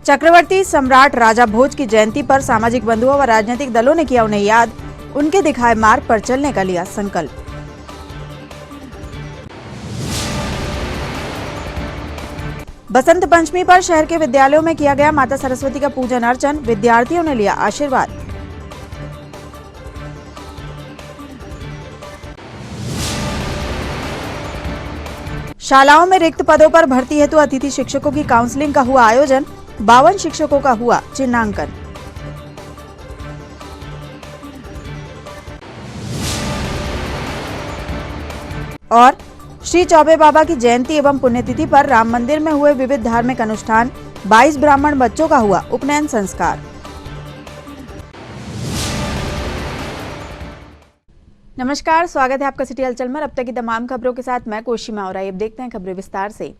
चक्रवर्ती सम्राट राजा भोज की जयंती पर सामाजिक बंधुओं व राजनीतिक दलों ने किया उन्हें याद, उनके दिखाए मार्ग पर चलने का लिया संकल्प। बसंत पंचमी पर शहर के विद्यालयों में किया गया माता सरस्वती का पूजन अर्चन, विद्यार्थियों ने लिया आशीर्वाद। शालाओं में रिक्त पदों पर भर्ती हेतु अतिथि शिक्षकों की काउंसलिंग का हुआ आयोजन, 52 शिक्षकों का हुआ चिन्हांकन। और श्री चौबे बाबा की जयंती एवं पुण्यतिथि पर राम मंदिर में हुए विविध धार्मिक अनुष्ठान, 22 ब्राह्मण बच्चों का हुआ उपनयन संस्कार। नमस्कार, स्वागत है आपका सिटी हलचल में। अब तक की तमाम खबरों के साथ मैं कोशिमा और अब देखते हैं खबरें विस्तार से।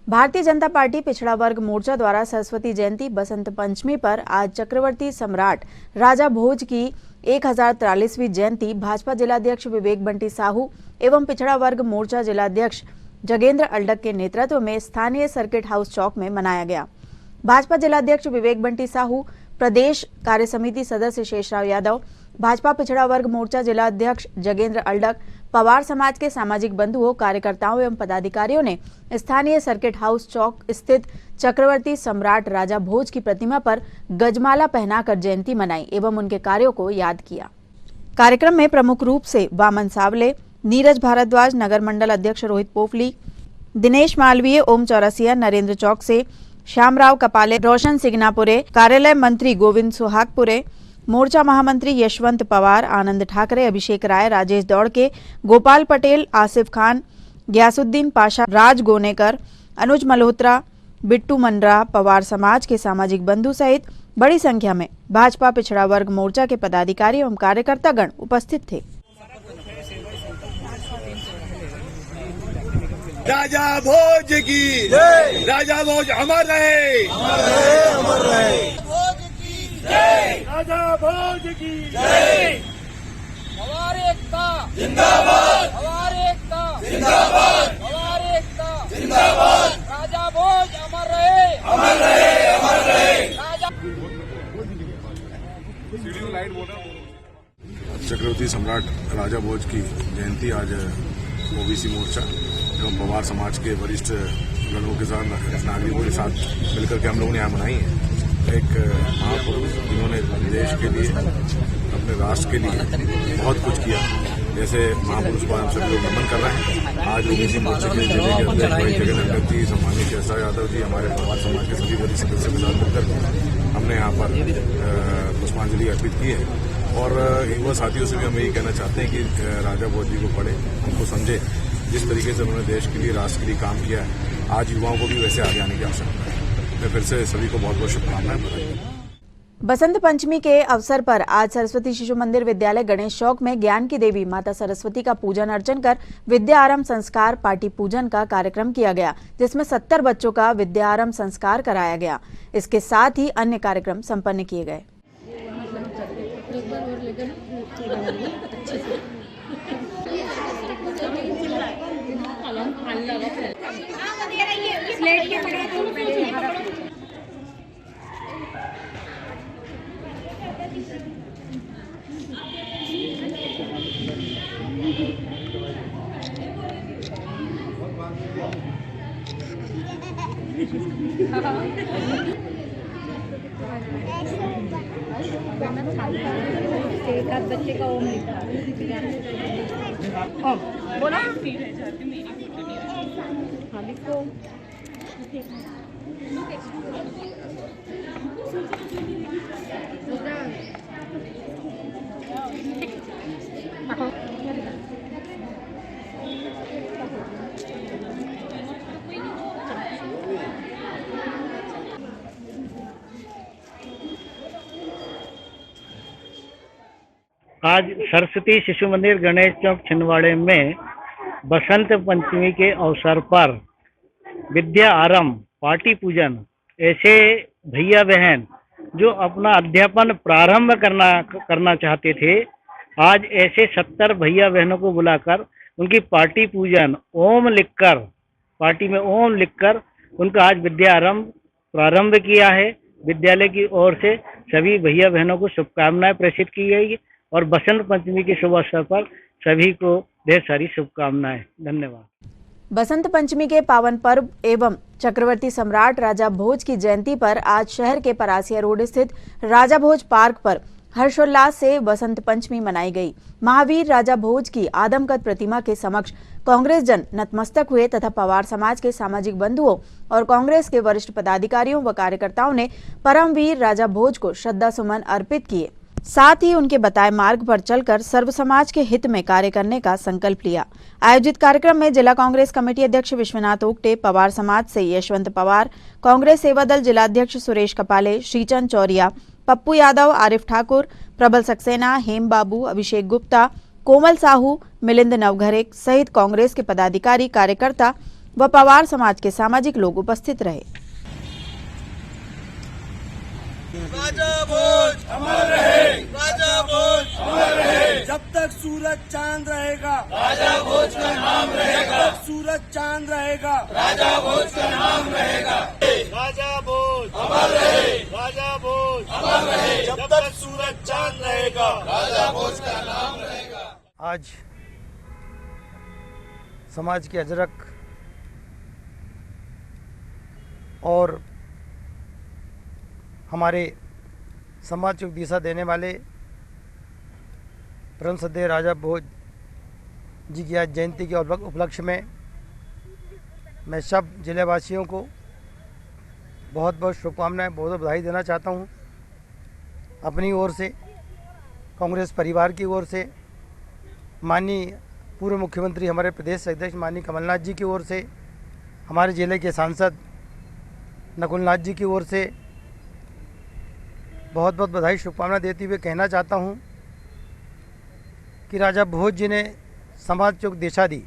भारतीय जनता पार्टी पिछड़ा वर्ग मोर्चा द्वारा सरस्वती जयंती बसंत पंचमी पर आज चक्रवर्ती सम्राट राजा भोज की 1043वीं जयंती भाजपा जिलाध्यक्ष विवेक बंटी साहू एवं पिछड़ा वर्ग मोर्चा जिलाध्यक्ष जगेंद्र अल्डक के नेतृत्व में स्थानीय सर्किट हाउस चौक में मनाया गया। भाजपा जिलाध्यक्ष विवेक बंटी साहू, प्रदेश कार्य समिति सदस्य शेषराव यादव, भाजपा पिछड़ा वर्ग मोर्चा जिलाध्यक्ष जगेंद्र अल्डक, पवार समाज के सामाजिक बंधुओं, कार्यकर्ताओं एवं पदाधिकारियों ने स्थानीय सर्किट हाउस चौक स्थित चक्रवर्ती सम्राट राजा भोज की प्रतिमा पर गजमाला पहनाकर जयंती मनाई एवं उनके कार्यों को याद किया। कार्यक्रम में प्रमुख रूप से वामन सावले, नीरज भारद्वाज, नगर मंडल अध्यक्ष रोहित पोफली, दिनेश मालवीय, ओम चौरसिया, नरेंद्र चौक से श्यामराव कपाले, रोशन सिग्नापुरे, कार्यालय मंत्री गोविंद सुहागपुरे, मोर्चा महामंत्री यशवंत पवार, आनंद ठाकरे, अभिषेक राय, राजेश दौड़के, गोपाल पटेल, आसिफ खान, गयासुद्दीन पाशा, राज गोनेकर, अनुज मल्होत्रा, बिट्टू मनरा, पवार समाज के सामाजिक बंधु सहित बड़ी संख्या में भाजपा पिछड़ा वर्ग मोर्चा के पदाधिकारी एवं कार्यकर्तागण उपस्थित थे। राजा भोज की जय, राजा भोज अमर रहे, अमर रहे, राजा भोज की जय, पवार एकता जिंदाबाद, पवार एकता जिंदाबाद, पवार एकता जिंदाबाद, राजा भोज अमर रहे, अमर रहे, अमर रहे। राजा चक्रवर्ती सम्राट राजा भोज की जयंती आज ओबीसी मोर्चा एवं पवार समाज के वरिष्ठ लोगों के साथ, नागरिकों के साथ मिलकर के हम लोगों ने यहाँ मनाई है। एक महापुरुष जिन्होंने देश के लिए, अपने राष्ट्र के लिए बहुत कुछ किया, जैसे महापुरुष को हम सभी लोग नमन कर रहे हैं। आज ओबीसी मोर्चे के जिले के अध्यक्ष भाई जगन अल्डक जी, सम्मानित शेषराव यादव जी, हमारे पवार समाज के सभी वरिष्ठ सदस्यों के साथ मिलकर हमने यहाँ पर पुष्पांजलि अर्पित की है। और युवा साथियों से भी हम यही कहना चाहते हैं कि राजा भोज जी को पढ़े, उनको समझे, जिस तरीके से उन्होंने देश के लिए, राष्ट्र के लिए काम किया है। आज युवाओं को भी वैसे आगे आने की आवश्यकता है। मैं फिर से सभी को बहुत बहुत शुभकामनाएं। बसंत पंचमी के अवसर पर आज सरस्वती शिशु मंदिर विद्यालय गणेश चौक में ज्ञान की देवी माता सरस्वती का पूजन अर्चन कर विद्या आरंभ संस्कार पाटी पूजन का कार्यक्रम किया गया, जिसमें 70 बच्चों का विद्या आरंभ संस्कार कराया गया। इसके साथ ही अन्य कार्यक्रम संपन्न किए गए। एक आध बच्चे का ओम लिखा ओम बोला हाँ लिखो। आज सरस्वती शिशु मंदिर गणेश चौक छिंदवाड़े में बसंत पंचमी के अवसर पर विद्या आरंभ पाटी पूजन, ऐसे भैया बहन जो अपना अध्यापन प्रारंभ करना चाहते थे, आज ऐसे 70 भैया बहनों को बुलाकर उनकी पाटी पूजन ओम लिखकर, पाटी में ओम लिखकर उनका आज विद्या आरंभ प्रारंभ किया है। विद्यालय की ओर से सभी भैया बहनों को शुभकामनाएं प्रेषित की गई और बसंत पंचमी के शुभ अवसर पर सभी को ढेर सारी शुभकामनाएं। धन्यवाद। बसंत पंचमी के पावन पर्व एवं चक्रवर्ती सम्राट राजा भोज की जयंती पर आज शहर के परासिया रोड स्थित राजा भोज पार्क पर हर्षोल्लास से बसंत पंचमी मनाई गई। महावीर राजा भोज की आदमकद प्रतिमा के समक्ष कांग्रेस जन नतमस्तक हुए तथा पवार समाज के सामाजिक बंधुओं और कांग्रेस के वरिष्ठ पदाधिकारियों व कार्यकर्ताओं ने परमवीर राजा भोज को श्रद्धा सुमन अर्पित किए। साथ ही उनके बताए मार्ग पर चलकर सर्व समाज के हित में कार्य करने का संकल्प लिया। आयोजित कार्यक्रम में जिला कांग्रेस कमेटी अध्यक्ष विश्वनाथ ओक्टे, पवार समाज से यशवंत पवार, कांग्रेस सेवा दल जिलाध्यक्ष सुरेश कपाले, श्रीचंद चौरिया, पप्पू यादव, आरिफ ठाकुर, प्रबल सक्सेना, हेम बाबू, अभिषेक गुप्ता, कोमल साहू, मिलिंद नवघरे सहित कांग्रेस के पदाधिकारी, कार्यकर्ता व पवार समाज के सामाजिक लोग उपस्थित रहे। राजा भोज अमर रहे, राजा भोज अमर रहे, जब तक सूरज चांद रहेगा राजा भोज का नाम रहेगा, जब तक सूरज चांद रहेगा राजा भोज का नाम रहेगा। राजा भोज अमर रहे, राजा भोज अमर रहे, जब तक सूरज चांद रहेगा राजा भोज का नाम रहेगा। आज समाज के अजरक और हमारे समाज को दिशा देने वाले परम श्रद्धेय राजा भोज जी की आज जयंती के उपलक्ष्य में मैं सब जिलेवासियों को बहुत बहुत शुभकामनाएं, बहुत बधाई देना चाहता हूं। अपनी ओर से, कांग्रेस परिवार की ओर से, माननीय पूर्व मुख्यमंत्री हमारे प्रदेश अध्यक्ष माननीय कमलनाथ जी की ओर से, हमारे जिले के सांसद नकुलनाथ जी की ओर से बहुत बहुत बधाई शुभकामना देते हुए कहना चाहता हूं कि राजा भोज जी ने समाज को दिशा दी।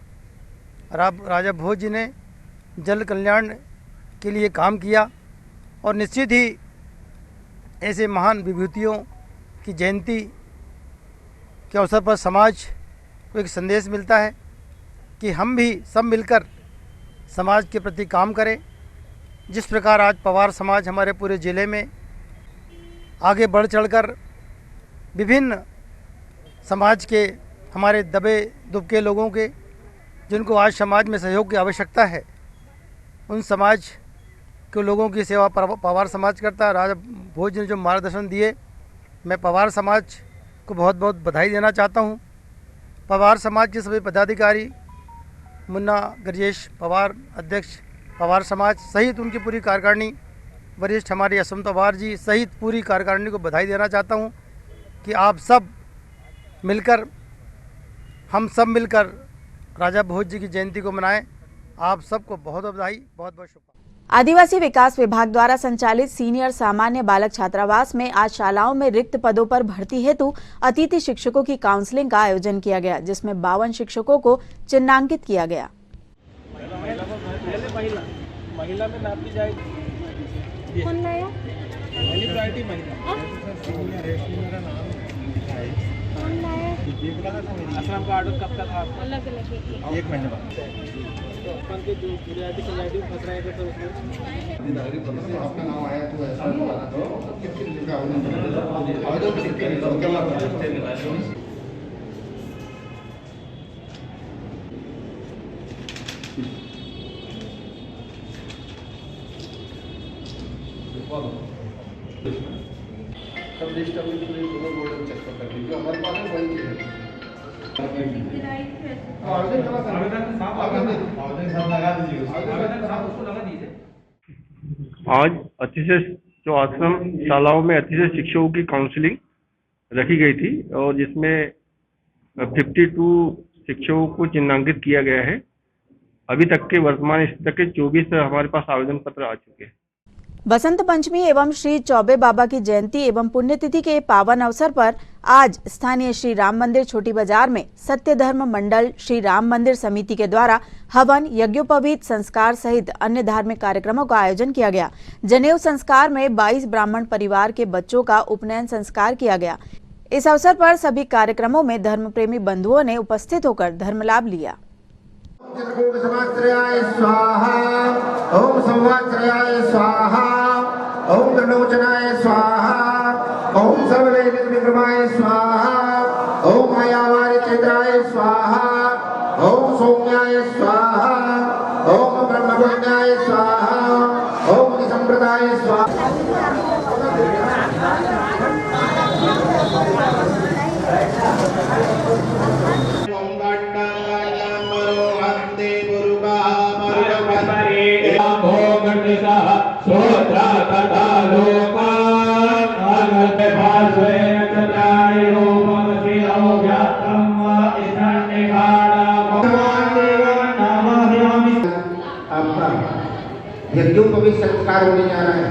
राजा भोज जी ने जल कल्याण के लिए काम किया और निश्चित ही ऐसे महान विभूतियों की जयंती के अवसर पर समाज को एक संदेश मिलता है कि हम भी सब मिलकर समाज के प्रति काम करें। जिस प्रकार आज पवार समाज हमारे पूरे ज़िले में आगे बढ़ चढ़कर विभिन्न समाज के हमारे दबे दुबके लोगों के जिनको आज समाज में सहयोग की आवश्यकता है, उन समाज के लोगों की सेवा पवार समाज करता है। राजा भोज ने जो मार्गदर्शन दिए, मैं पवार समाज को बहुत बहुत बधाई देना चाहता हूं। पवार समाज के सभी पदाधिकारी, मुन्ना गरजेश पवार अध्यक्ष पवार समाज सहित उनकी पूरी कार्यकारिणी, वरिष्ठ हमारे यशवंत पवार जी सहित पूरी कार्यकारिणी को बधाई देना चाहता हूं कि आप सब मिलकर, हम सब मिलकर राजा भोज जी की जयंती को मनाएं। आप सबको बहुत बहुत बधाई, बहुत बहुत शुभकामनाएं। आदिवासी विकास विभाग द्वारा संचालित सीनियर सामान्य बालक छात्रावास में आज शालाओं में रिक्त पदों पर भर्ती हेतु अतिथि शिक्षकों की काउंसलिंग का आयोजन किया गया, जिसमें 52 शिक्षकों को चिन्हांकित किया गया। महिला में नापी जाएगी। कौन लाया? पहली प्रायोरिटी महिला। कौन लाया? आश्रम का ऑर्डर कब तक था? अलग अलग एक महीने बाद। तो अपन के जो प्रायोरिटी चलाइटी फंस रहे थे तो सब लिस्ट अभी दोनों बोर्ड चेक कर दीजिए, हमारे पास है वही चीज है। आज अतिशय जो आश्रम शालाओं में अतिशय शिक्षकों की काउंसलिंग रखी गई थी और जिसमें 52 शिक्षकों को चिन्हांकित किया गया है। अभी तक के वर्तमान स्थिति तक के 24 हमारे पास आवेदन पत्र आ चुके हैं। बसंत पंचमी एवं श्री चौबे बाबा की जयंती एवं पुण्यतिथि के पावन अवसर पर आज स्थानीय श्री राम मंदिर छोटी बाजार में सत्य धर्म मंडल श्री राम मंदिर समिति के द्वारा हवन, यज्ञोपवीत संस्कार सहित अन्य धार्मिक कार्यक्रमों का आयोजन किया गया। जनेऊ संस्कार में 22 ब्राह्मण परिवार के बच्चों का उपनयन संस्कार किया गया। इस अवसर पर सभी कार्यक्रमों में धर्म प्रेमी बंधुओं ने उपस्थित होकर धर्म लाभ लिया। ओम संवत्सराय स्वाहा, ओम दंडोचनाय स्वाहा, ओम सर्ववेद विक्रमाय स्वाहा, ओम मायावारी चंद्राय स्वाहा, ओम सौम्याय स्वाहा, ओम ब्रह्मपुण्याय स्वाहा, ओम निसंप्रदाय स्वाहा। यज्ञोपवीत संस्कार होने जा रहा है।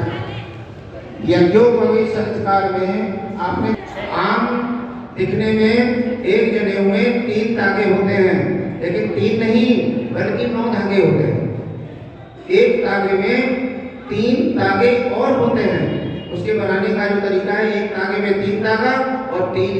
यज्ञोपवीत संस्कार में आपने आम दिखने में एक जनेऊ में 3 धागे होते हैं, लेकिन 3 नहीं बल्कि 9 धागे होते हैं। एक धागे में 3 धागे और होते हैं। उसके बनाने का जो तरीका है, एक धागे में 3 धागा और 3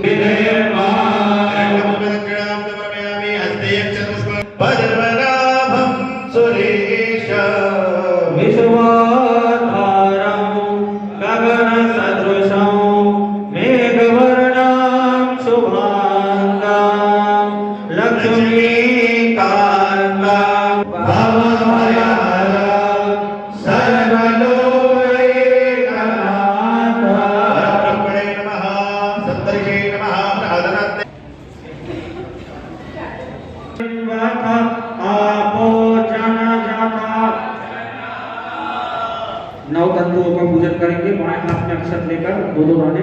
नौ तत्वों का पूजन करेंगे। बाएं हाथ में अक्षत लेकर दो दाने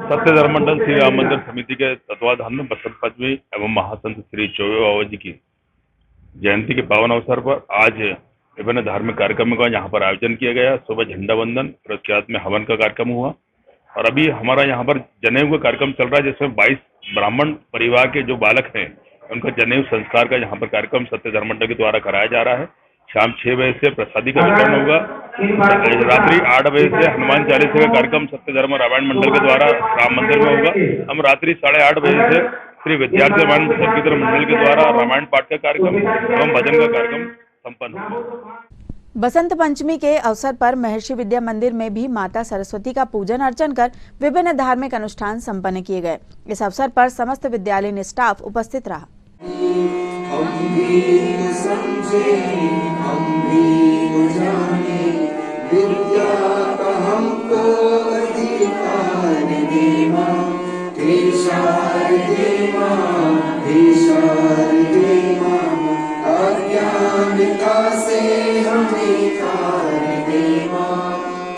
सत्य धर्म मंडल श्री राम मंदिर समिति के तत्वाधान में बसंत पंचमी एवं महासंत श्री चौबे बाबा जी की जयंती के पावन अवसर पर आज विभिन्न धार्मिक कार्यक्रमों का यहाँ पर आयोजन किया गया। सुबह झंडा वंदन और उसके बाद में हवन का कार्यक्रम हुआ और अभी हमारा यहाँ पर जनेऊ का कार्यक्रम चल रहा है, जिसमें 22 ब्राह्मण परिवार के जो बालक हैं उनका जनेऊ संस्कार का यहाँ पर कार्यक्रम सत्य धर्म मंडल के द्वारा कराया जा रहा है। शाम 6 बजे से प्रसादी का वितरण होगा। रात्रि 8 बजे से हनुमान चालीसा का कार्यक्रम सत्य धर्म रामायण मंडल के द्वारा राम मंदिर में होगा। हम रात्रि 8:30 बजे से श्री विद्यार्थी रामायण संकीर्तन मंडल के द्वारा रामायण पाठ का कार्यक्रम एवं भजन का कार्यक्रम संपन्न होगा। बसंत पंचमी के अवसर पर महर्षि विद्या मंदिर में भी माता सरस्वती का पूजन अर्चन कर विभिन्न धार्मिक अनुष्ठान संपन्न किए गए। इस अवसर पर समस्त विद्यालयीन स्टाफ उपस्थित रहा।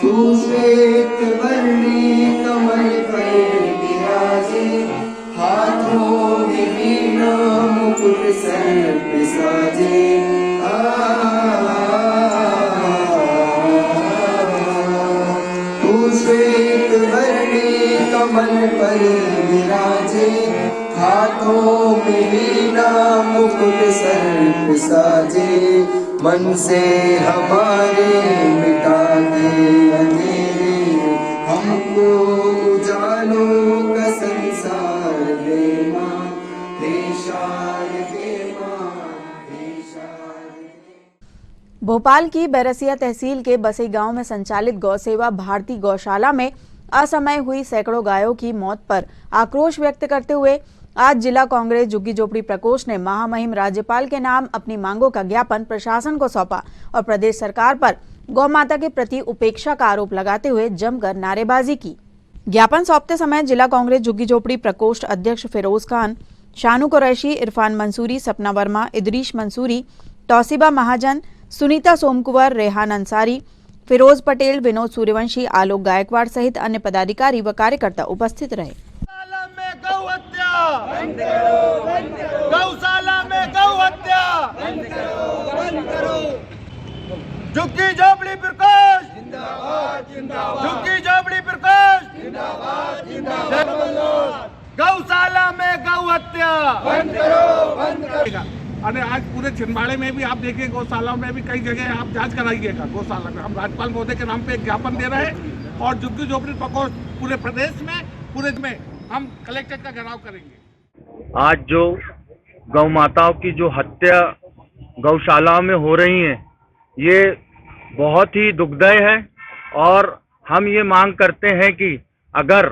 तू श्वेत वर्णी कमल पर विराजे, हाथों में वीणा मुकुट सर पे साजे। तू श्वेत वर्णी कमल पर विराजे, हाथों में वीणा मुकुट सर पे साजे। मन से हमारे मिटा के अंधेरे, हमको उजालों का संसार दे माँ, हे शारदे माँ, हे शारदे। भोपाल की बैरसिया तहसील के बसई गांव में संचालित गौ सेवा भारती गौशाला में असमय हुई सैकड़ों गायों की मौत पर आक्रोश व्यक्त करते हुए आज जिला कांग्रेस झुग्गी झोपड़ी प्रकोष्ठ ने महामहिम राज्यपाल के नाम अपनी मांगों का ज्ञापन प्रशासन को सौंपा और प्रदेश सरकार पर गौ माता के प्रति उपेक्षा का आरोप लगाते हुए जमकर नारेबाजी की। ज्ञापन सौंपते समय जिला कांग्रेस झुग्गी झोपड़ी प्रकोष्ठ अध्यक्ष फिरोज खान, शानू कुरैशी, इरफान मंसूरी, सपना वर्मा, इदरीश मंसूरी, तौसीबा महाजन, सुनीता सोमकुंवर, रेहान अंसारी, फिरोज पटेल, विनोद सूर्यवंशी, आलोक गायकवाड़ सहित अन्य पदाधिकारी व कार्यकर्ता उपस्थित रहे। गौशाला में गौ हत्या, झुग्गी झोपड़ी प्रकोष्ठ जिंदाबाद, झुग्गी झोपड़ी प्रकोष्ठ जिंदाबाद, जिंदाबाद। गौशाला में गौ हत्या बंद करो, बंद करो। अरे आज पूरे छिंदवाड़े में भी आप देखिए, गौशाला में भी कई जगह आप जांच कराइएगा। गौशाला में हम राज्यपाल महोदय के नाम पे एक ज्ञापन दे रहे हैं और झुग्गी झोपड़ी प्रकोष्ठ पूरे प्रदेश में, पूरे में हम कलेक्टर का घेराव करेंगे। आज जो गौ माताओं की जो हत्या गौशालाओं में हो रही है, ये बहुत ही दुखदायी है। और हम ये मांग करते हैं कि अगर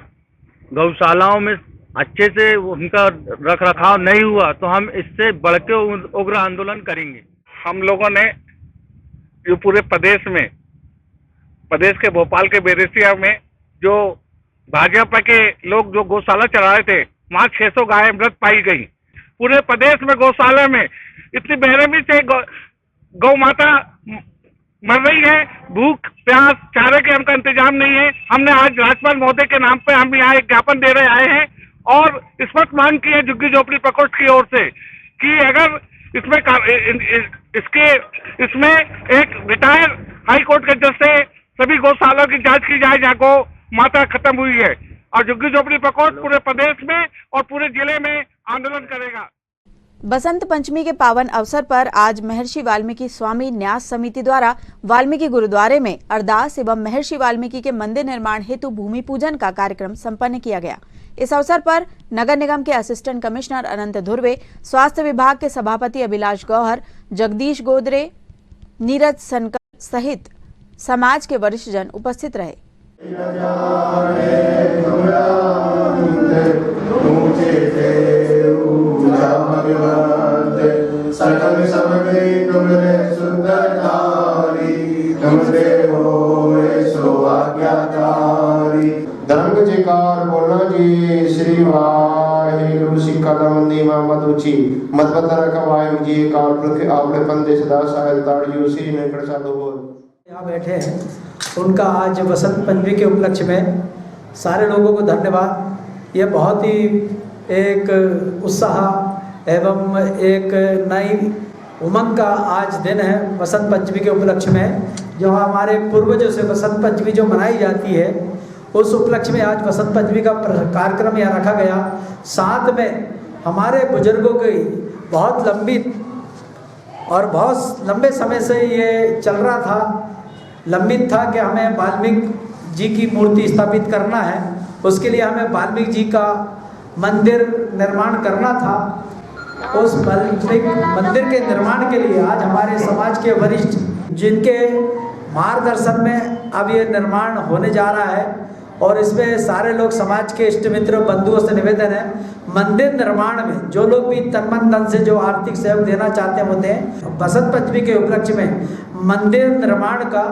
गौशालाओं में अच्छे से उनका रख रखाव नहीं हुआ तो हम इससे बढ़ के उग्र आंदोलन करेंगे। हम लोगों ने ये पूरे प्रदेश के भोपाल के बेरेसिया में जो भाजपा के लोग जो गौशाला चला रहे थे, वहाँ 600 गायें मृत पाई गई। पूरे प्रदेश में गौशाला में इतनी बेरहमी से गौ माता मर रही है। भूख प्यास चारे के हमका इंतजाम नहीं है। हमने आज राज्यपाल महोदय के नाम पे हम यहाँ एक ज्ञापन दे रहे आए हैं और स्पष्ट मांग की है झुग्गी झोपड़ी प्रकोष्ठ की ओर से कि अगर इसमें एक रिटायर हाई कोर्ट के जज से सभी गौशालाओं की जांच की जाए जहाँ गौ माता खत्म हुई है। और झुग्गी झोपड़ी प्रकोष्ठ पूरे प्रदेश में और पूरे जिले में आंदोलन करेगा। बसंत पंचमी के पावन अवसर पर आज महर्षि वाल्मीकि स्वामी न्यास समिति द्वारा वाल्मीकि गुरुद्वारे में अरदास एवं महर्षि वाल्मीकि के मंदिर निर्माण हेतु भूमि पूजन का कार्यक्रम संपन्न किया गया। इस अवसर पर नगर निगम के असिस्टेंट कमिश्नर अनंत धुर्वे, स्वास्थ्य विभाग के सभापति अभिलाष गौहर, जगदीश गोदरे, नीरज सनकर सहित समाज के वरिष्ठ जन उपस्थित रहे। धर्म जयकार बोलना जी। श्री वाहिगुरु जी का नाम नीमा मत उची मत पतर कवायम जी काल प्रति आपले पंदे सदा साहिल ताड़ियो श्री नकर साधु बोल। यहाँ बैठे हैं उनका आज बसंत पंचमी के उपलक्ष्य में सारे लोगों को धन्यवाद। ये बहुत ही एक उत्साह एवं एक नई उमंग का आज दिन है बसंत पंचमी के उपलक्ष्य में। जो हमारे पूर्वजों से बसंत पंचमी जो मनाई जाती है उस उपलक्ष्य में आज बसंत पंचमी का कार्यक्रम यहाँ रखा गया। साथ में हमारे बुजुर्गों की बहुत लंबी और बहुत लंबे समय से ये चल रहा था, लंबित था कि हमें वाल्मीकि जी की मूर्ति स्थापित करना है। उसके लिए हमें वाल्मीकि जी का मंदिर निर्माण करना था। उस मंदिर के निर्माण के लिए आज हमारे समाज के वरिष्ठ जिनके मार्गदर्शन में अब ये निर्माण होने जा रहा है और इसमें सारे लोग समाज के इष्ट मित्रों बंधुओं से निवेदन है, मंदिर निर्माण में जो लोग भी तन मन धन से जो आर्थिक सहयोग देना चाहते होते हैं, बसंत पंचमी के उपलक्ष्य में मंदिर निर्माण का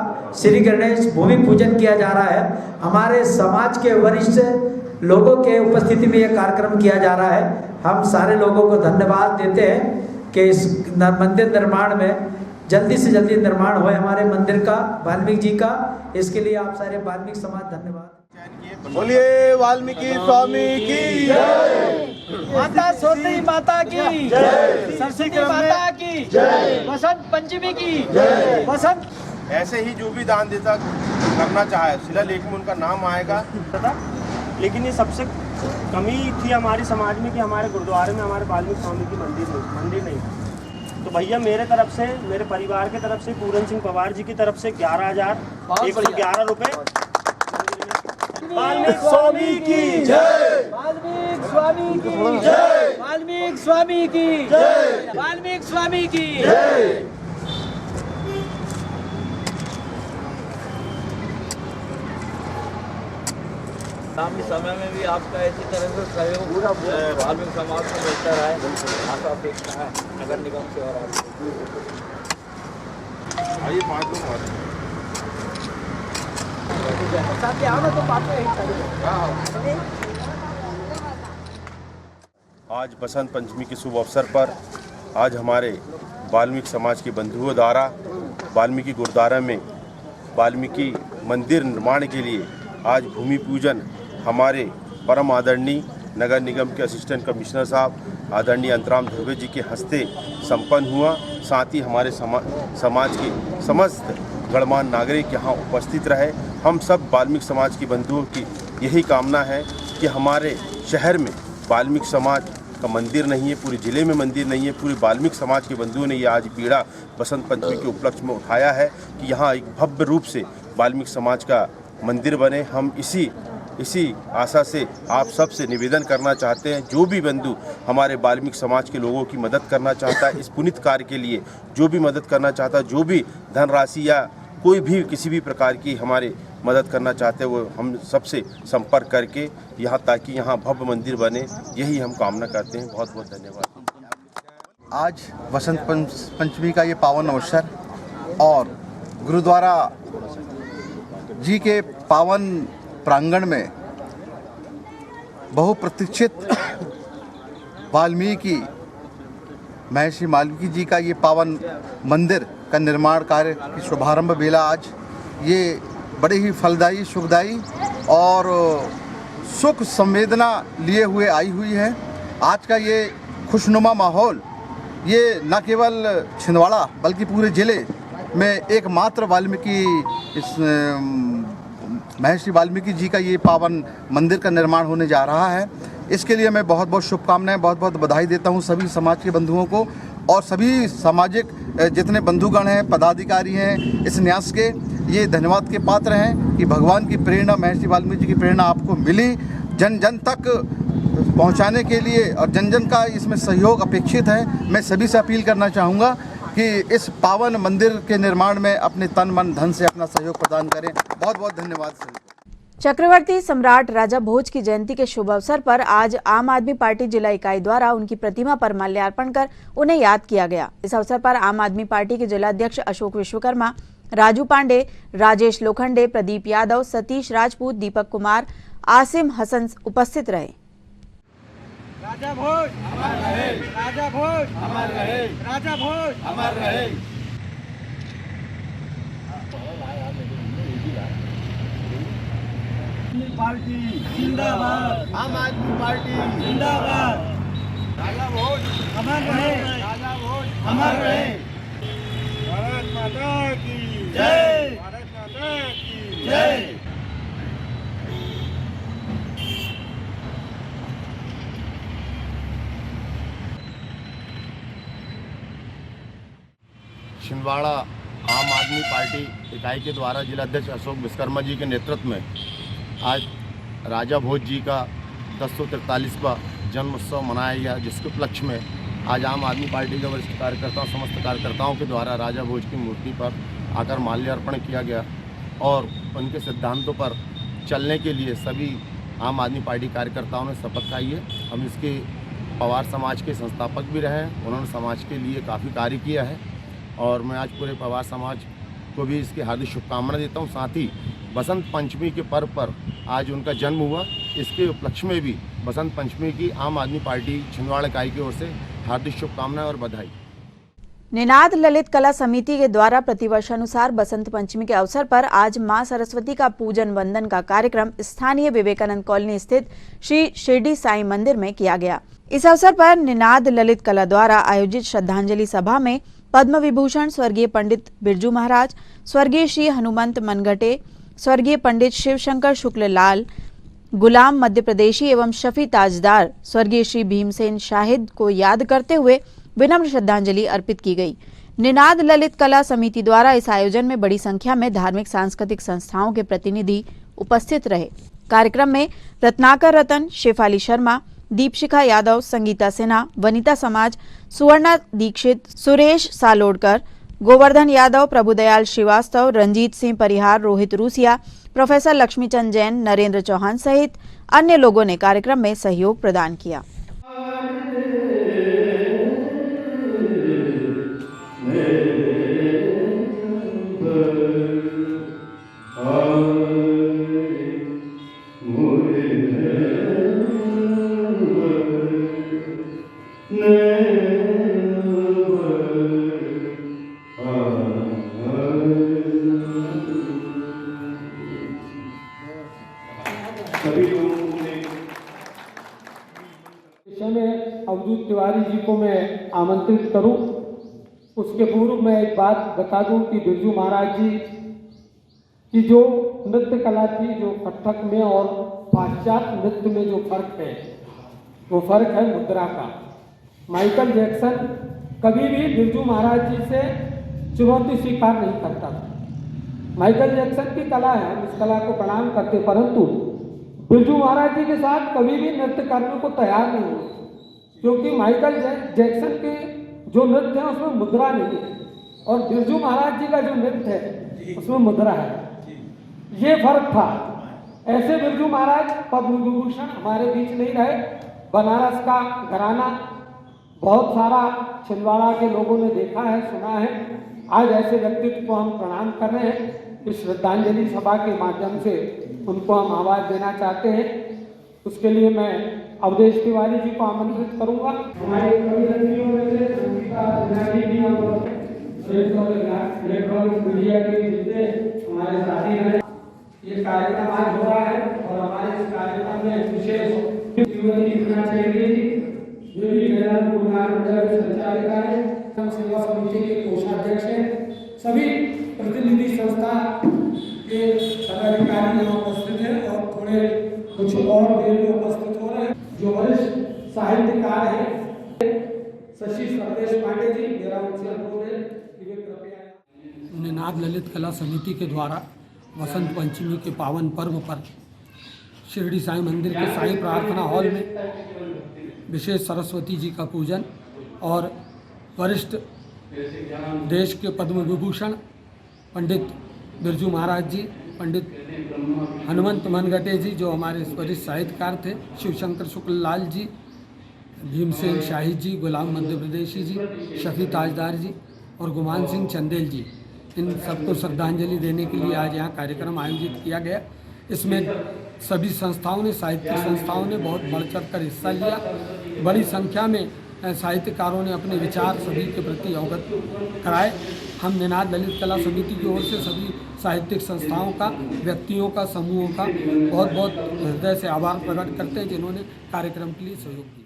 श्री गणेश भूमि पूजन किया जा रहा है। हमारे समाज के वरिष्ठ लोगों के उपस्थिति में यह कार्यक्रम किया जा रहा है। हम सारे लोगों को धन्यवाद देते हैं कि इस मंदिर निर्माण में जल्दी से जल्दी निर्माण होए हमारे मंदिर का, वाल्मीकि जी का। इसके लिए आप सारे वाल्मीकि समाज धन्यवाद। बोलिए वाल्मीकि स्वामी की जय, माता सोती माता की जय, सरस्वती माता की जय, बसंत पंचमी की जय, बसंत। ऐसे ही जो भी दान देता करना चाहे शिलालेख में उनका नाम आएगा। लेकिन ये सबसे कमी थी हमारे समाज में कि हमारे गुरुद्वारे में हमारे वाल्मीकि स्वामी की मंदिर नहीं। तो भैया मेरे तरफ से, मेरे परिवार की तरफ से, पूरन सिंह पवार जी की तरफ से 11,111 रुपए वाल्मीकि स्वामी की जय, वाल्मीकि स्वामी की जय, वाल्मीकि स्वामी की जय, वाल्मीकि स्वामी की जय। आगामी समय में भी आपका इसी तरह से सहयोग वाल्मीकि समाज को मिलता रहे, आशा अपेक्षा है नगर निगम से। और आइए 5 लोग आज बसंत पंचमी के शुभ अवसर पर आज हमारे वाल्मीकि समाज के बंधुओं द्वारा वाल्मीकि गुरुद्वारा में वाल्मीकि मंदिर निर्माण के लिए आज भूमि पूजन हमारे परम आदरणीय नगर निगम के असिस्टेंट कमिश्नर साहब आदरणीय अंतराम धुर्वे जी के हस्ते संपन्न हुआ। साथ ही हमारे समाज के समस्त गणमान्य नागरिक यहाँ उपस्थित रहे। हम सब वाल्मीकि समाज के बंधुओं की यही कामना है कि हमारे शहर में वाल्मीकि समाज का मंदिर नहीं है, पूरे ज़िले में मंदिर नहीं है। पूरे वाल्मीकि समाज के बंधुओं ने ये आज बीड़ा बसंत पंचमी के उपलक्ष्य में उठाया है कि यहाँ एक भव्य रूप से वाल्मीकि समाज का मंदिर बने। हम इसी इसी आशा से आप सबसे निवेदन करना चाहते हैं, जो भी बंधु हमारे वाल्मीकि समाज के लोगों की मदद करना चाहता है, इस पुनीत कार्य के लिए जो भी मदद करना चाहता है, जो भी धनराशि या कोई भी किसी भी प्रकार की हमारे मदद करना चाहते हैं, वो हम सबसे संपर्क करके यहाँ, ताकि यहाँ भव्य मंदिर बने, यही हम कामना करते हैं। बहुत बहुत धन्यवाद। आज वसंत पंचमी का ये पावन अवसर और गुरुद्वारा जी के पावन प्रांगण में बहुप्रतीक्षित वाल्मीकि महर्षि वाल्मीकि जी का ये पावन मंदिर का निर्माण कार्य की शुभारंभ बेला आज ये बड़े ही फलदायी, सुखदायी और सुख संवेदना लिए हुए आई हुई है। आज का ये खुशनुमा माहौल ये न केवल छिंदवाड़ा बल्कि पूरे ज़िले में एकमात्र वाल्मीकि इस महर्षि वाल्मीकि जी का ये पावन मंदिर का निर्माण होने जा रहा है। इसके लिए मैं बहुत बहुत शुभकामनाएं, बहुत बहुत बधाई देता हूं सभी समाज के बंधुओं को और सभी सामाजिक जितने बंधुगण हैं, पदाधिकारी हैं, इस न्यास के ये धन्यवाद के पात्र हैं कि भगवान की प्रेरणा, महर्षि वाल्मीकि जी की प्रेरणा आपको मिली। जन जन तक पहुंचाने के लिए और जन जन का इसमें सहयोग अपेक्षित है। मैं सभी से अपील करना चाहूँगा कि इस पावन मंदिर के निर्माण में अपने तन मन धन से अपना सहयोग प्रदान करें। बहुत बहुत धन्यवाद सभी। चक्रवर्ती सम्राट राजा भोज की जयंती के शुभ अवसर पर आज आम आदमी पार्टी जिला इकाई द्वारा उनकी प्रतिमा पर माल्यार्पण कर उन्हें याद किया गया। इस अवसर पर आम आदमी पार्टी के जिलाध्यक्ष अशोक विश्वकर्मा, राजू पांडे, राजेश लोखंडे, प्रदीप यादव, सतीश राजपूत, दीपक कुमार, आसिम हसन उपस्थित रहे। राजा भोज अमर रहे, राजा भोज अमर रहे, राजा भोज अमर रहे। पार्टी जिंदाबाद, आम आदमी पार्टी जिंदाबाद। राजा भोज अमर रहे, राजा भोज अमर रहे। भारत माता की जय, भारत माता की जय। छिंदवाड़ा आम आदमी पार्टी इकाई के द्वारा जिलाध्यक्ष अशोक विश्वकर्मा जी के नेतृत्व में आज राजा भोज जी का 1043वां जन्म उत्सव मनाया गया, जिसके उपलक्ष्य में आज आम आदमी पार्टी के वरिष्ठ कार्यकर्ताओं, समस्त कार्यकर्ताओं के द्वारा राजा भोज की मूर्ति पर आकर माल्यार्पण किया गया और उनके सिद्धांतों पर चलने के लिए सभी आम आदमी पार्टी कार्यकर्ताओं ने शपथ खाई है। हम इसके पवार समाज के संस्थापक भी रहे हैं, उन्होंने समाज के लिए काफ़ी कार्य किया है और मैं आज पूरे पवार समाज को भी इसकी हार्दिक शुभकामना देता हूं। साथ ही बसंत पंचमी के पर्व पर आज उनका जन्म हुआ, इसके उपलक्ष्य में भी बसंत पंचमी की आम आदमी पार्टी छिंदवाड़ा इकाई की ओर से हार्दिक शुभकामनाएं और बधाई। निनाद ललित कला समिति के द्वारा प्रतिवर्षानुसार बसंत पंचमी के अवसर पर आज मां सरस्वती का पूजन वंदन का कार्यक्रम स्थानीय विवेकानंद कॉलोनी स्थित श्री शिरडी साईं मंदिर में किया गया। इस अवसर पर निनाद ललित कला द्वारा आयोजित श्रद्धांजलि सभा में पद्म विभूषण स्वर्गीय पंडित बिरजू महाराज, स्वर्गीय श्री हनुमंत मनघटे, स्वर्गीय पंडित शिवशंकर शुक्ल लाल, गुलाम मध्य प्रदेशी एवं शफी ताजदार स्वर्गीय श्री भीमसेन शाहिद को याद करते हुए विनम्र श्रद्धांजलि अर्पित की गई। निनाद ललित कला समिति द्वारा इस आयोजन में बड़ी संख्या में धार्मिक सांस्कृतिक संस्थाओं के प्रतिनिधि उपस्थित रहे। कार्यक्रम में रत्नाकर रतन, शेफाली शर्मा, दीपशिखा यादव, संगीता सिन्हा, वनिता समाज, सुवर्णा दीक्षित, सुरेश सालोडकर, गोवर्धन यादव, प्रभुदयाल श्रीवास्तव, रंजीत सिंह परिहार, रोहित रूसिया, प्रोफेसर लक्ष्मीचंद जैन, नरेंद्र चौहान सहित अन्य लोगों ने कार्यक्रम में सहयोग प्रदान किया। अवधूत तिवारी जी को मैं आमंत्रित करूं। उसके पूर्व मैं एक बात बता दूं कि बिरजू महाराज जी की जो नृत्य कला थी, जो कथक में और पाश्चात्य नृत्य में जो फर्क है, वो फर्क है मुद्रा का। माइकल जैक्सन कभी भी बिरजू महाराज जी से चुनौती स्वीकार नहीं करता था। माइकल जैक्सन की कला है, हम इस कला को प्रणाम करते, परंतु बिरजू महाराज जी के साथ कभी भी नृत्य करने को तैयार नहीं हुए, क्योंकि माइकल जैक्सन के जो नृत्य है उसमें मुद्रा नहीं है और बिरजू महाराज जी का जो नृत्य है उसमें मुद्रा है, ये फर्क था। ऐसे बिरजू महाराज पद्म विभूषण हमारे बीच नहीं रहे। बनारस का घराना बहुत सारा छिंदवाड़ा के लोगों ने देखा है, सुना है। आज ऐसे व्यक्तित्व को हम प्रणाम कर रहे हैं। इस श्रद्धांजलि सभा के माध्यम से उनको हम आवाज देना चाहते हैं। उसके लिए मैं अवधेश तिवारी जी को आमंत्रित करूंगा। हमारे कवियत्रियों में से संगीता सिन्हा जी और इलेक्ट्रॉनिक मीडिया के जितने हमारे साथी हैं, ये कार्यक्रम आज हो रहा है और हमारे इस कार्यक्रम में विशेष जो भी संचालिका है, सेवा समिति के कोषाध्यक्ष हैं, सभी प्रतिनिधि संस्था के पदाधिकारी यहाँ उपस्थित हैं और थोड़े कुछ और देर में उपस्थित हो रहे हैं। जो वरिष्ठ साहित्यकार हैं शशि संदेश पांडे जी, मेरा उनसे अनुरोध है कि वे कृपया। निनाद ललित कला समिति के द्वारा वसंत पंचमी के पावन पर्व पर शिरडी साईं मंदिर के साईं प्रार्थना हॉल में विशेष सरस्वती जी का पूजन और वरिष्ठ देश के पद्म विभूषण पंडित बिरजू महाराज जी, पंडित हनुमंत मनगटे जी जो हमारे वरिष्ठ साहित्यकार थे, शिवशंकर शुक्ल लाल जी, भीमसेन शाही जी, गुलाम मध्य प्रदेशी जी, शफी ताजदार जी और गुमान सिंह चंदेल जी, इन सबको श्रद्धांजलि देने के लिए आज यहाँ कार्यक्रम आयोजित किया गया। इसमें सभी संस्थाओं ने, साहित्यिक संस्थाओं ने बहुत बढ़ चढ़ कर हिस्सा लिया। बड़ी संख्या में साहित्यकारों ने अपने विचार सभी के प्रति अवगत कराए। हम निनाद ललित कला समिति की ओर से सभी साहित्यिक संस्थाओं का, व्यक्तियों का, समूहों का बहुत बहुत हृदय से आभार प्रकट करते हैं जिन्होंने कार्यक्रम के लिए सहयोग दिया।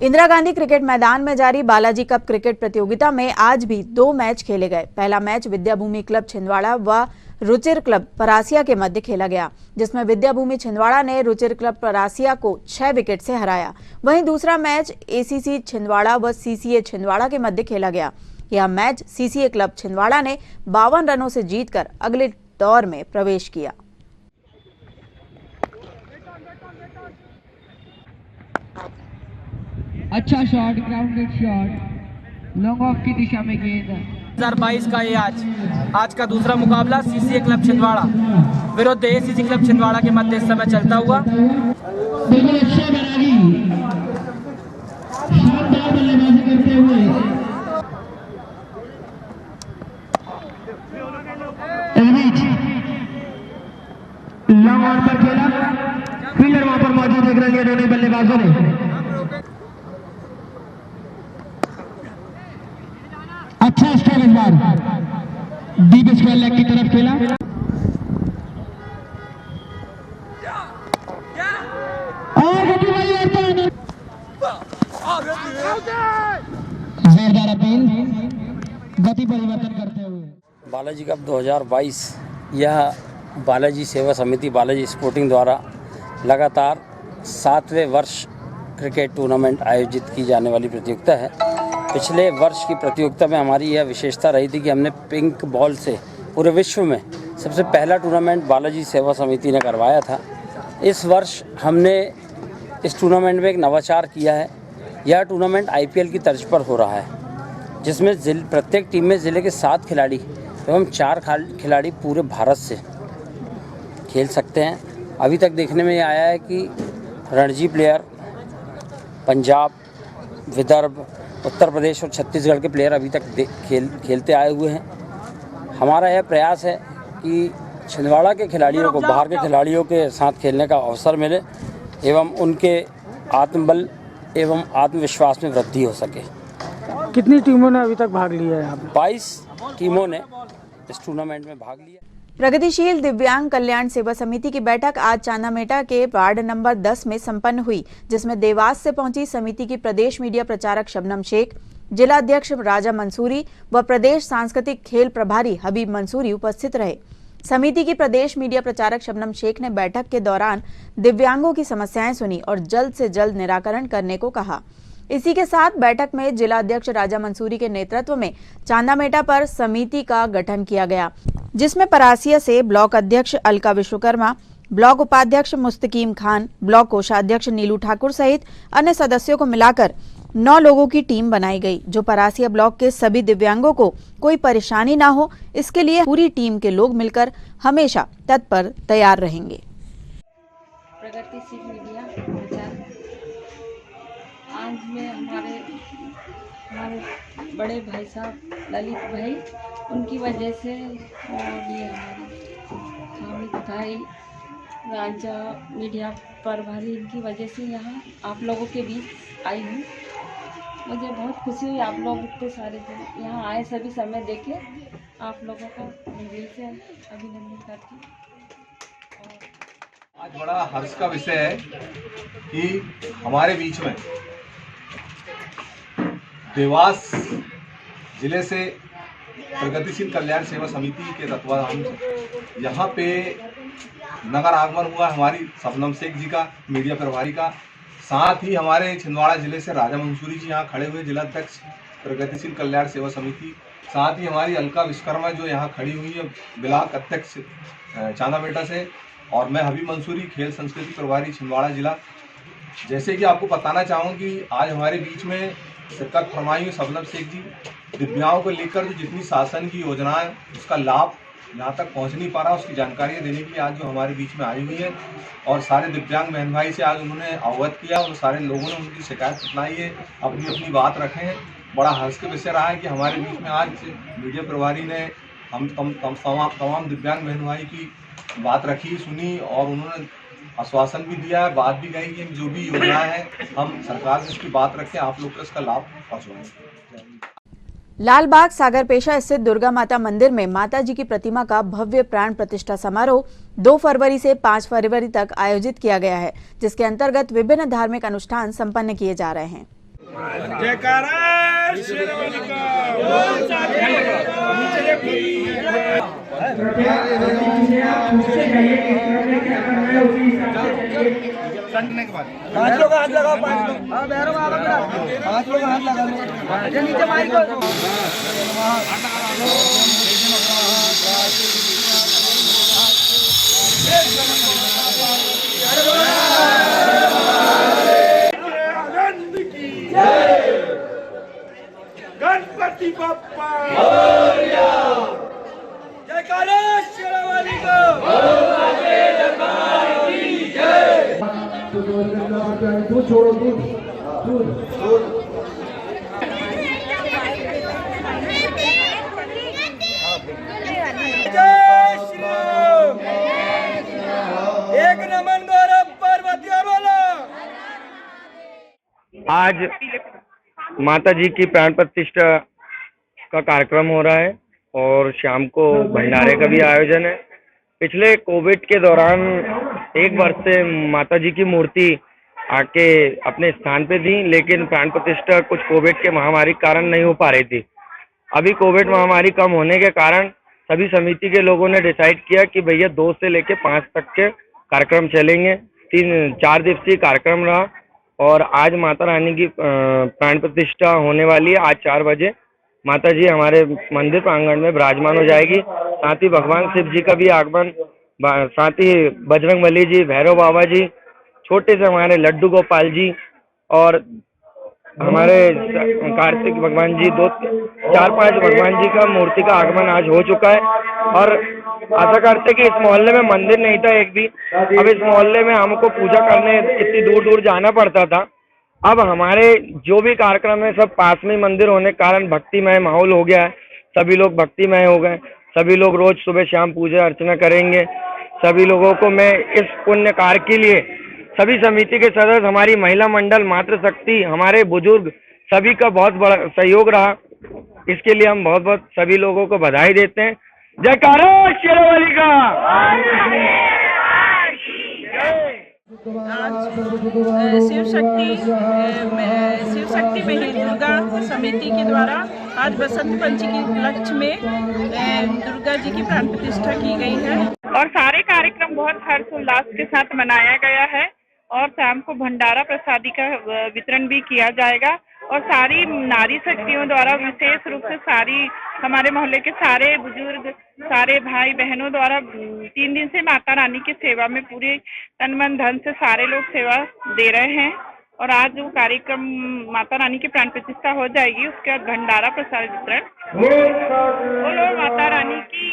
इंदिरा गांधी क्रिकेट मैदान में जारी बालाजी कप क्रिकेट प्रतियोगिता में आज भी 2 मैच खेले गए। पहला मैच विद्याभूमि क्लब छिंदवाड़ा व रुचिर क्लब परासिया के मध्य खेला गया, जिसमें विद्याभूमि छिंदवाड़ा ने रुचिर क्लब परासिया को 6 विकेट से हराया। वहीं दूसरा मैच एसीसी छिंदवाड़ा व सीसीए छिंदवाड़ा के मध्य खेला गया। यह मैच सीसीए क्लब छिंदवाड़ा ने 52 रनों से जीतकर अगले दौर में प्रवेश किया। अच्छा shot, grounded shot, long off की दिशा में गेंद। 2022 का ये आज का दूसरा मुकाबला सीसीए क्लब छिंदवाड़ा विरुद्ध एसीसी क्लब छिंदवाड़ा के मध्य इस समय चलता हुआ। बिल्कुल अच्छा बराबरी, शानदार बल्लेबाजी करते हुए लॉन्ग ऑन पर खेला, फील्डर वहां पर मौजूद देख रहे हैं दोनों बल्लेबाजों ने। अच्छा स्ट्रोक इस बार डीप स्क्वायर लेग की तरफ खेला। जोरदार अपील, गति परिवर्तन करते हुए। बालाजी कप 2022 यह बालाजी सेवा समिति बालाजी स्पोर्टिंग द्वारा लगातार 7वें वर्ष क्रिकेट टूर्नामेंट आयोजित की जाने वाली प्रतियोगिता है। पिछले वर्ष की प्रतियोगिता में हमारी यह विशेषता रही थी कि हमने पिंक बॉल से पूरे विश्व में सबसे पहला टूर्नामेंट बालाजी सेवा समिति ने करवाया था। इस वर्ष हमने इस टूर्नामेंट में एक नवाचार किया है। यह टूर्नामेंट आईपीएल की तर्ज पर हो रहा है, जिसमें प्रत्येक टीम में ज़िले के 7 खिलाड़ी एवं 4 खिलाड़ी पूरे भारत से खेल सकते हैं। अभी तक देखने में आया है कि रणजी प्लेयर पंजाब, विदर्भ, उत्तर प्रदेश और छत्तीसगढ़ के प्लेयर अभी तक खेलते आए हुए हैं। हमारा यह प्रयास है कि छिंदवाड़ा के खिलाड़ियों को बाहर के खिलाड़ियों के साथ खेलने का अवसर मिले एवं उनके आत्मबल एवं आत्मविश्वास में वृद्धि हो सके। कितनी टीमों ने अभी तक भाग लिया है यहाँ पे? 22 टीमों ने इस टूर्नामेंट में भाग लिया। प्रगतिशील दिव्यांग कल्याण सेवा समिति की बैठक आज चांदामेटा के वार्ड नंबर 10 में संपन्न हुई, जिसमें देवास से पहुंची समिति की प्रदेश मीडिया प्रचारक शबनम शेख, जिला अध्यक्ष राजा मंसूरी व प्रदेश सांस्कृतिक खेल प्रभारी हबीब मंसूरी उपस्थित रहे। समिति की प्रदेश मीडिया प्रचारक शबनम शेख ने बैठक के दौरान दिव्यांगों की समस्याएं सुनी और जल्द से जल्द निराकरण करने को कहा। इसी के साथ बैठक में जिला अध्यक्ष राजा मंसूरी के नेतृत्व में चांदामेटा पर समिति का गठन किया गया, जिसमें परासिया से ब्लॉक अध्यक्ष अलका विश्वकर्मा, ब्लॉक उपाध्यक्ष मुस्तकीम खान, ब्लॉक कोषाध्यक्ष नीलू ठाकुर सहित अन्य सदस्यों को मिलाकर 9 लोगों की टीम बनाई गई, जो परासिया ब्लॉक के सभी दिव्यांगों को कोई परेशानी ना हो, इसके लिए पूरी टीम के लोग मिलकर हमेशा तत्पर तैयार रहेंगे। प्रगतिशील मीडिया प्रचार। आज में हमारे बड़े भाई साहब ललित भाई, उनकी वजह से, और ये हमारे हामिद भाई राजा मीडिया प्रभारी, इनकी वजह से यहाँ आप लोगों के बीच आई हूँ। मुझे बहुत खुशी हुई, आप लोग इतने सारे यहाँ आए, सभी समय देखे। आप लोगों का दिल से अभिनंदन करती हूँ। आज बड़ा हर्ष का विषय है कि हमारे बीच में देवास जिले से प्रगतिशील कल्याण सेवा समिति के तत्वाधान से यहाँ पे नगर आगमन हुआ हमारी शबनम शेख जी का, मीडिया प्रभारी का। साथ ही हमारे छिंदवाड़ा जिले से राजा मंसूरी जी यहाँ खड़े हुए, जिलाध्यक्ष प्रगतिशील कल्याण सेवा समिति। साथ ही हमारी अलका विश्वकर्मा जो यहाँ खड़ी हुई है, ब्लॉक अध्यक्ष चांदाबेटा से, और मैं हबीब मंसूरी, खेल संस्कृति प्रभारी छिंदवाड़ा जिला। जैसे कि आपको बताना चाहूँ कि आज हमारे बीच में शिरकत फरमाई शबनम शेख जी, दिव्यांगों को लेकर जो जितनी शासन की योजनाएं, उसका लाभ यहाँ तक पहुँच नहीं पा रहा, उसकी जानकारी देने के लिए आज जो हमारे बीच में आई हुई है, और सारे दिव्यांग बहन भाई से आज उन्होंने अवगत किया, उन सारे लोगों ने उनकी शिकायत सुनाई है, अपनी अपनी बात रखे हैं। बड़ा हर्ष का विषय रहा है कि हमारे बीच में आज मीडिया प्रभारी ने हम तमाम दिव्यांग बहन भाई की बात रखी, सुनी, और उन्होंने आश्वासन भी दिया है, बात भी कही कि जो भी योजनाएं हैं हम सरकार से इसकी बात रखें, आप लोग को इसका लाभ पहुँचवाएं। लालबाग सागरपेशा स्थित दुर्गा माता मंदिर में माता जी की प्रतिमा का भव्य प्राण प्रतिष्ठा समारोह 2 फरवरी से 5 फरवरी तक आयोजित किया गया है, जिसके अंतर्गत विभिन्न धार्मिक अनुष्ठान संपन्न किए जा रहे हैं। पांच लोग हाथ लगाओ, 5 लोग, 5 लोग हाथ लगा लो नीचे माइक को। गणपति बप्पा मोरया, जयकारा शेरावाली को। दूध छोड़ो, दूध। जय श्री राम। एक नमन गौरव पार्वती बोलो। आज माता जी की प्राण प्रतिष्ठा का कार्यक्रम हो रहा है और शाम को भंडारे का भी आयोजन है। पिछले कोविड के दौरान 1 वर्ष से माता जी की मूर्ति आके अपने स्थान पे थी, लेकिन प्राण प्रतिष्ठा कुछ कोविड के महामारी के कारण नहीं हो पा रही थी। अभी कोविड महामारी कम होने के कारण सभी समिति के लोगों ने डिसाइड किया कि भैया 2 से लेकर 5 तक के कार्यक्रम चलेंगे। 4 दिवसीय कार्यक्रम रहा और आज माता रानी की प्राण प्रतिष्ठा होने वाली है। आज 4 बजे माता जी हमारे मंदिर प्रांगण में विराजमान हो जाएगी। साथ ही भगवान शिव जी का भी आगमन, साथ ही बजरंगबली जी, भैरव बाबा जी, छोटे से हमारे लड्डू गोपाल जी और हमारे कार्तिक भगवान जी, 4-5 भगवान जी का मूर्ति का आगमन आज हो चुका है। और आशा करते कि इस मोहल्ले में मंदिर नहीं था एक भी, अब इस मोहल्ले में हमको पूजा करने इतनी दूर दूर जाना पड़ता था। अब हमारे जो भी कार्यक्रम है सब पास में मंदिर होने के कारण भक्तिमय माहौल हो गया है। सभी लोग भक्तिमय हो गए, सभी लोग रोज सुबह शाम पूजा अर्चना करेंगे। सभी लोगों को मैं इस पुण्य कार्य के लिए सभी समिति के सदस्य, हमारी महिला मंडल, मातृशक्ति, हमारे बुजुर्ग, सभी का बहुत बड़ा सहयोग रहा। इसके लिए हम बहुत बहुत सभी लोगों को बधाई देते हैं। जयकारा शेरावाली का। शिव शक्ति महिला दुर्गा समिति के द्वारा आज बसंत पंचमी के उपलक्ष्य में दुर्गा जी की प्राण प्रतिष्ठा की गई है और सारे कार्यक्रम बहुत हर्षोल्लास के साथ मनाया गया है और शाम को भंडारा प्रसादी का वितरण भी किया जाएगा और सारी नारी शक्तियों द्वारा विशेष रूप से सारी हमारे मोहल्ले के सारे बुजुर्ग, सारे भाई बहनों द्वारा 3 दिन से माता रानी की सेवा में पूरे तन मन धन से सारे लोग सेवा दे रहे हैं। और आज जो कार्यक्रम माता रानी की प्राण प्रतिष्ठा हो जाएगी, उसके बाद भंडारा प्रसाद वितरण। बोलो माता रानी की।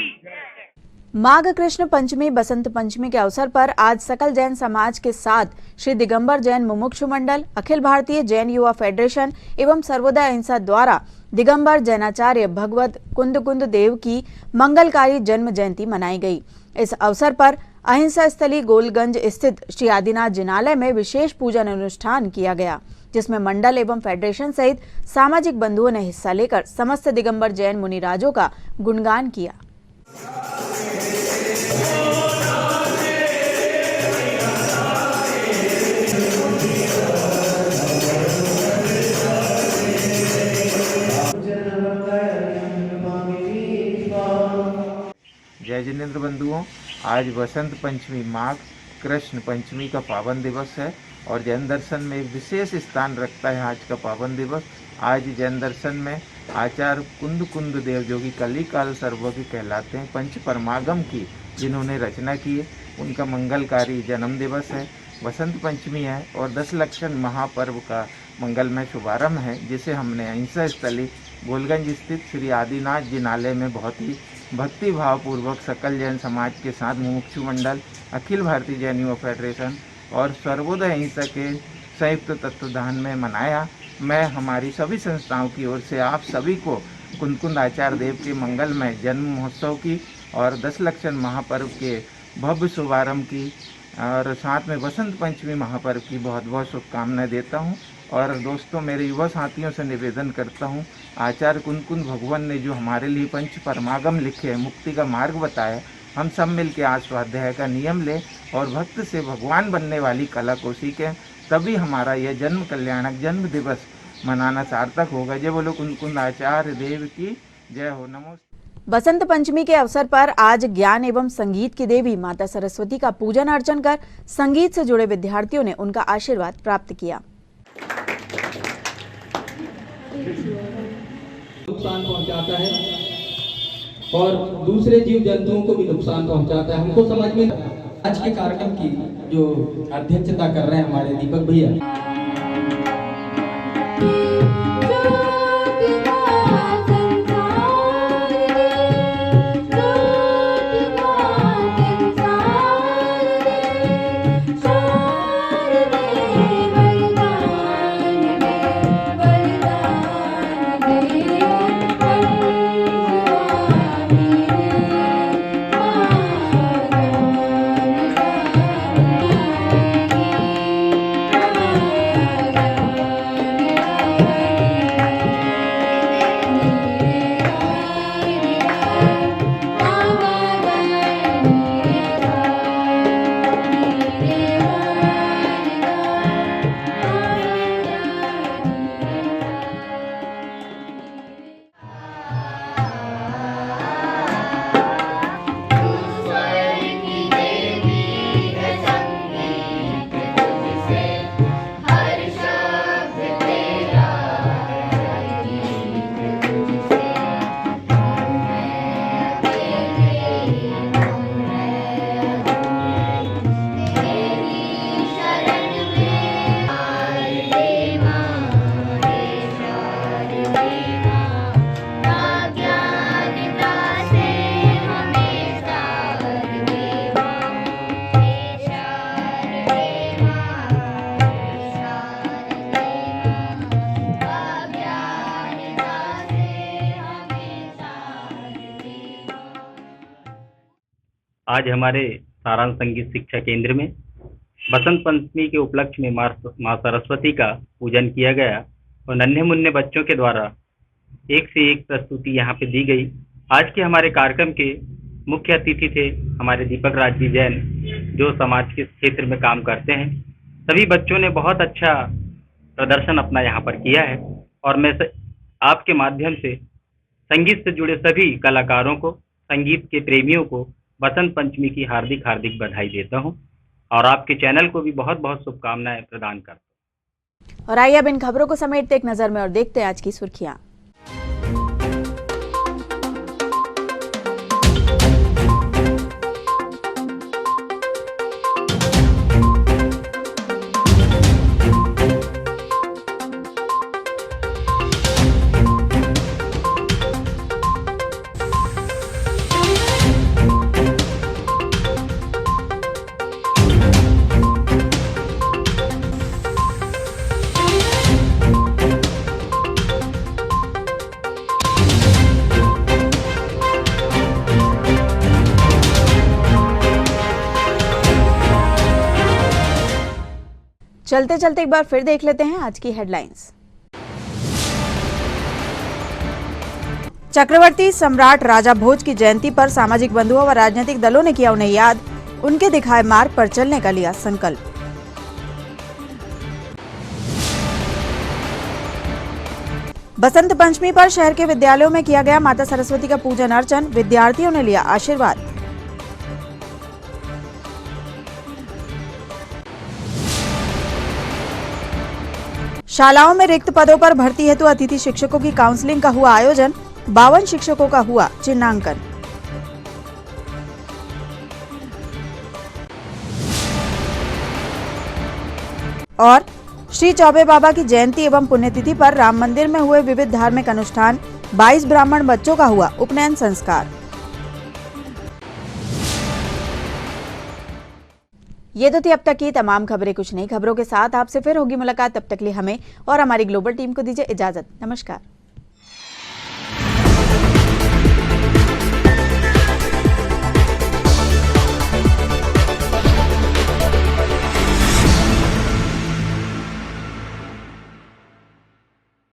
माघ कृष्ण पंचमी बसंत पंचमी के अवसर पर आज सकल जैन समाज के साथ श्री दिगंबर जैन मुमुक्षु मंडल, अखिल भारतीय जैन युवा फेडरेशन एवं सर्वोदय अहिंसा द्वारा दिगंबर जैनाचार्य भगवत कुंद देव की मंगलकारी जन्म जयंती मनाई गई। इस अवसर पर अहिंसा स्थली गोलगंज स्थित श्री आदिनाथ जिनालय में विशेष पूजन अनुष्ठान किया गया, जिसमें मंडल एवं फेडरेशन सहित सामाजिक बंधुओं ने हिस्सा लेकर समस्त दिगंबर जैन मुनिराजों का गुणगान किया। जय जिनेन्द्र बंधुओं, आज बसंत पंचमी माघ कृष्ण पंचमी का पावन दिवस है और जैन दर्शन में एक विशेष स्थान रखता है आज का पावन दिवस। आज जैन दर्शन में आचार्य कुंद देव जो कि कलिकाल सर्वज्ञ कहलाते हैं, पंच परमागम की जिन्होंने रचना की है, उनका मंगलकारी जन्म दिवस है। बसंत पंचमी है और 10 लक्षण महापर्व का मंगलमय शुभारंभ है, जिसे हमने अहिंसा स्थली गोलगंज स्थित श्री आदिनाथ जिनालय में बहुत ही भक्ति भाव पूर्वक सकल जैन समाज के साथ मुमुक्षु मंडल, अखिल भारतीय जैन युवा फेडरेशन और सर्वोदय अहिंसा के संयुक्त तत्वाधान में मनाया। मैं हमारी सभी संस्थाओं की ओर से आप सभी को कुंद आचार्य देव के मंगलमय जन्म महोत्सव की और 10 लक्षण महापर्व के भव्य शुभारंभ की और साथ में बसंत पंचमी महापर्व की बहुत बहुत शुभकामनाएं देता हूं। और दोस्तों, मेरे युवा साथियों से निवेदन करता हूं, आचार्य कुंद भगवान ने जो हमारे लिए पंच परमागम लिखे हैं, मुक्ति का मार्ग बताया, हम सब मिलकर आज स्वाध्याय का नियम लें और भक्त से भगवान बनने वाली कला को सीखें, तभी हमारा यह जन्म कल्याणक जन्म दिवस मनाना सार्थक होगा। जय बोलो कुंद आचार्य देव की जय हो। नमो। बसंत पंचमी के अवसर पर आज ज्ञान एवं संगीत की देवी माता सरस्वती का पूजन अर्चन कर संगीत से जुड़े विद्यार्थियों ने उनका आशीर्वाद प्राप्त किया। नुकसान पहुंचाता है और दूसरे जीव जंतुओं को भी नुकसान पहुंचाता है। हमको समझ में आज के कार्यक्रम की जो अध्यक्षता कर रहे हैं हमारे दीपक भैया, आज हमारे सारांश संगीत शिक्षा केंद्र में बसंत पंचमी के उपलक्ष्य में माँ सरस्वती का पूजन किया गया और नन्हे मुन्ने बच्चों के द्वारा एक से एक प्रस्तुति यहाँ पे दी गई। आज के हमारे कार्यक्रम के मुख्य अतिथि थे हमारे दीपक राज जी जैन, जो समाज के क्षेत्र में काम करते हैं। सभी बच्चों ने बहुत अच्छा प्रदर्शन अपना यहाँ पर किया है और मैं आपके माध्यम से संगीत से जुड़े सभी कलाकारों को, संगीत के प्रेमियों को बसंत पंचमी की हार्दिक हार्दिक बधाई देता हूं और आपके चैनल को भी बहुत बहुत शुभकामनाएं प्रदान करता हूं। और आइए अब इन खबरों को समेटते एक नजर में और देखते हैं आज की सुर्खियां। चलते चलते एक बार फिर देख लेते हैं आज की हेडलाइंस। चक्रवर्ती सम्राट राजा भोज की जयंती पर सामाजिक बंधुओं व राजनीतिक दलों ने किया उन्हें याद, उनके दिखाए मार्ग पर चलने का लिया संकल्प। बसंत पंचमी पर शहर के विद्यालयों में किया गया माता सरस्वती का पूजन अर्चन, विद्यार्थियों ने लिया आशीर्वाद। शालाओं में रिक्त पदों पर भर्ती हेतु अतिथि शिक्षकों की काउंसलिंग का हुआ आयोजन, 52 शिक्षकों का हुआ चिन्हांकन। और श्री चौबे बाबा की जयंती एवं पुण्यतिथि पर राम मंदिर में हुए विविध धार्मिक अनुष्ठान, 22 ब्राह्मण बच्चों का हुआ उपनयन संस्कार। ये तो थी अब तक की तमाम खबरें। कुछ नई खबरों के साथ आपसे फिर होगी मुलाकात। तब तक के लिए हमें और हमारी ग्लोबल टीम को दीजिए इजाजत। नमस्कार।